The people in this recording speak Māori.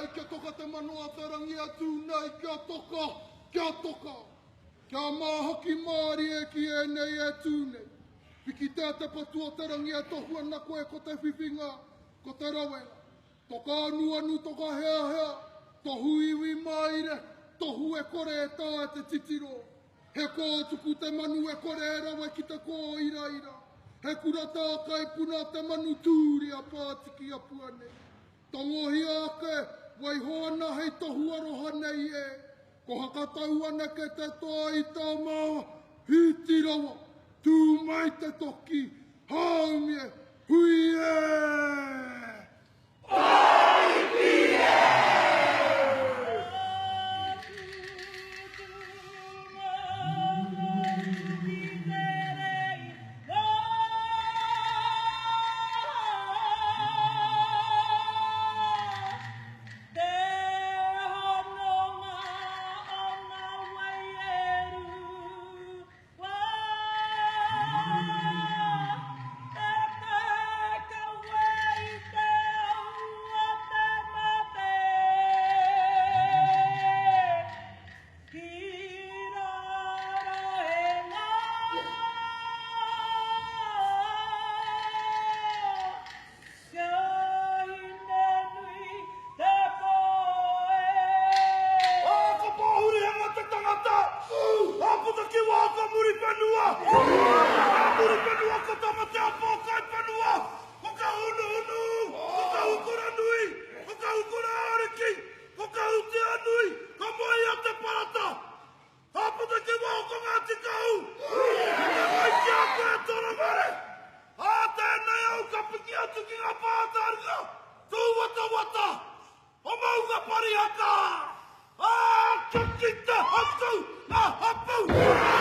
ai kia toka te manoa tarangi atu nei, kia toka, kia toka. Kia māhoki māri e ki e nei e tūnei. Piki tēr te patua tarangi e tohu ana koe ko te whiwhinga, ko te rawera. Toka anu anu, toka hea hea, tohu iwi maire, tohu e kore e tā e te titiro. He kōtuku te manu e kore e rawe ki te kō ira ira. He kura tā kai puna te manu tūri a pātiki a puane. Tongohi ake, wai hoana hei tohu aroha nei e. Ko hakatau ana ke te toa i tā maa, hiti rawa, tū mai te toki, haumie, hui e! Kita hatu, na hapu.